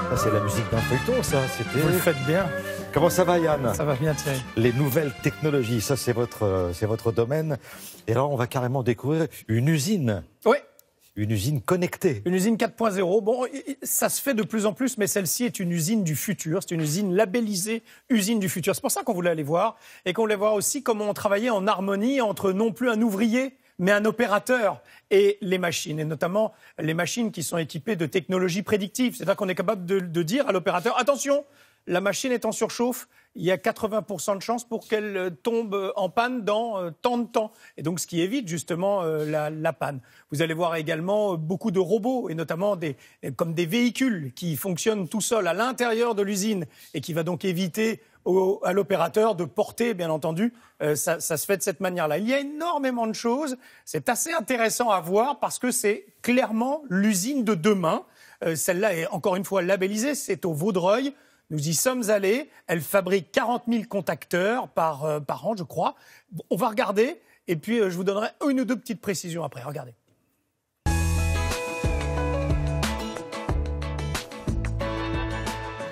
Ça, c'est la musique d'un feuilleton, ça. Vous le faites bien. Comment ça va, Yann? Ça va bien, Thierry. Les nouvelles technologies, ça, c'est votre domaine. Et là, on va carrément découvrir une usine. Oui. Une usine connectée. Une usine 4.0. Bon, ça se fait de plus en plus, mais celle-ci est une usine du futur. C'est une usine labellisée usine du futur. C'est pour ça qu'on voulait aller voir. Et qu'on voulait voir aussi comment on travaillait en harmonie entre non plus un ouvrier, mais un opérateur et les machines. Et notamment les machines qui sont équipées de technologies prédictives. C'est-à-dire qu'on est capable de dire à l'opérateur, attention, la machine est en surchauffe, il y a 80% de chances pour qu'elle tombe en panne dans tant de temps. Et donc, ce qui évite justement la panne. Vous allez voir également beaucoup de robots, et notamment comme des véhicules qui fonctionnent tout seuls à l'intérieur de l'usine et qui va donc éviter à l'opérateur de porter, bien entendu. Ça se fait de cette manière-là. Il y a énormément de choses. C'est assez intéressant à voir parce que c'est clairement l'usine de demain. Celle-là est encore une fois labellisée, c'est au Vaudreuil. Nous y sommes allés. Elle fabrique 40 000 contacteurs par an, je crois. On va regarder et puis je vous donnerai une ou deux petites précisions après. Regardez.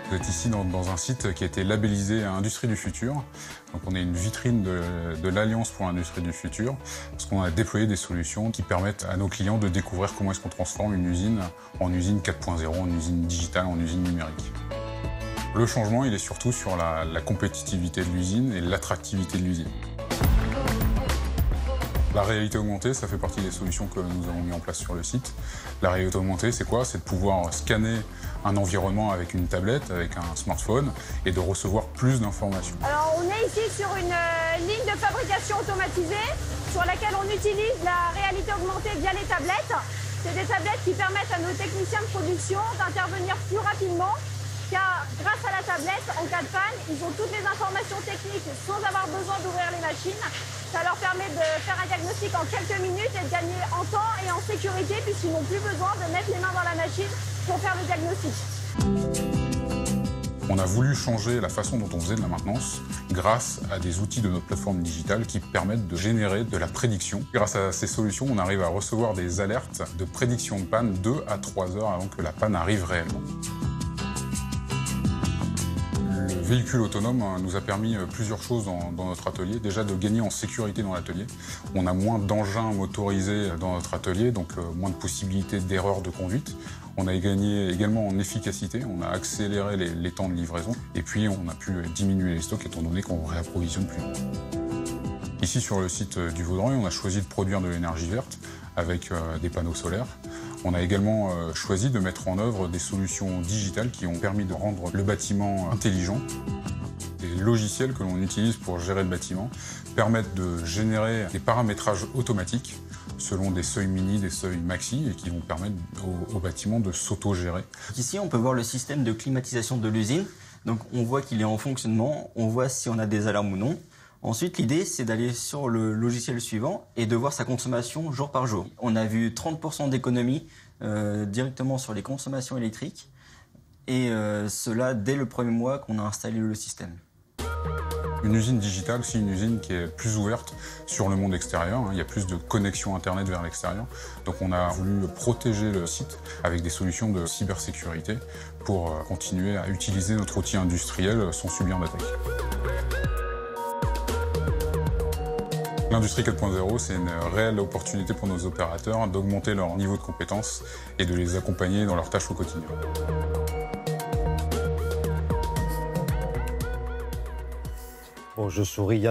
Vous êtes ici dans un site qui a été labellisé Industrie du futur. Donc on est une vitrine de l'Alliance pour l'Industrie du futur, parce qu'on a déployé des solutions qui permettent à nos clients de découvrir comment est-ce qu'on transforme une usine en usine 4.0, en usine digitale, en usine numérique. Le changement, il est surtout sur la compétitivité de l'usine et l'attractivité de l'usine. La réalité augmentée, ça fait partie des solutions que nous avons mis en place sur le site. La réalité augmentée, c'est quoi? C'est de pouvoir scanner un environnement avec une tablette, avec un smartphone, et de recevoir plus d'informations. Alors, on est ici sur une ligne de fabrication automatisée sur laquelle on utilise la réalité augmentée via les tablettes. C'est des tablettes qui permettent à nos techniciens de production d'intervenir plus rapidement, car grâce à la tablette, en cas de panne, ils ont toutes les informations techniques sans avoir besoin d'ouvrir les machines. Ça leur permet de faire un diagnostic en quelques minutes et de gagner en temps et en sécurité puisqu'ils n'ont plus besoin de mettre les mains dans la machine pour faire le diagnostic. On a voulu changer la façon dont on faisait de la maintenance grâce à des outils de notre plateforme digitale qui permettent de générer de la prédiction. Grâce à ces solutions, on arrive à recevoir des alertes de prédiction de panne 2 à 3 heures avant que la panne arrive réellement. Le véhicule autonome nous a permis plusieurs choses dans notre atelier. Déjà de gagner en sécurité dans l'atelier. On a moins d'engins motorisés dans notre atelier, donc moins de possibilités d'erreurs de conduite. On a gagné également en efficacité, on a accéléré les temps de livraison. Et puis on a pu diminuer les stocks étant donné qu'on réapprovisionne plus longtemps. Ici sur le site du Vaudreuil, on a choisi de produire de l'énergie verte avec des panneaux solaires. On a également choisi de mettre en œuvre des solutions digitales qui ont permis de rendre le bâtiment intelligent. Les logiciels que l'on utilise pour gérer le bâtiment permettent de générer des paramétrages automatiques selon des seuils mini, des seuils maxi, et qui vont permettre au bâtiment de s'auto-gérer. Ici, on peut voir le système de climatisation de l'usine. Donc on voit qu'il est en fonctionnement, on voit si on a des alarmes ou non. Ensuite, l'idée, c'est d'aller sur le logiciel suivant et de voir sa consommation jour par jour. On a vu 30% d'économie directement sur les consommations électriques, et cela dès le premier mois qu'on a installé le système. Une usine digitale, c'est une usine qui est plus ouverte sur le monde extérieur. Il y a plus de connexion Internet vers l'extérieur. Donc on a voulu protéger le site avec des solutions de cybersécurité pour continuer à utiliser notre outil industriel sans subir d'attaque. L'industrie 4.0, c'est une réelle opportunité pour nos opérateurs d'augmenter leur niveau de compétences et de les accompagner dans leurs tâches au quotidien. Bon, je souris.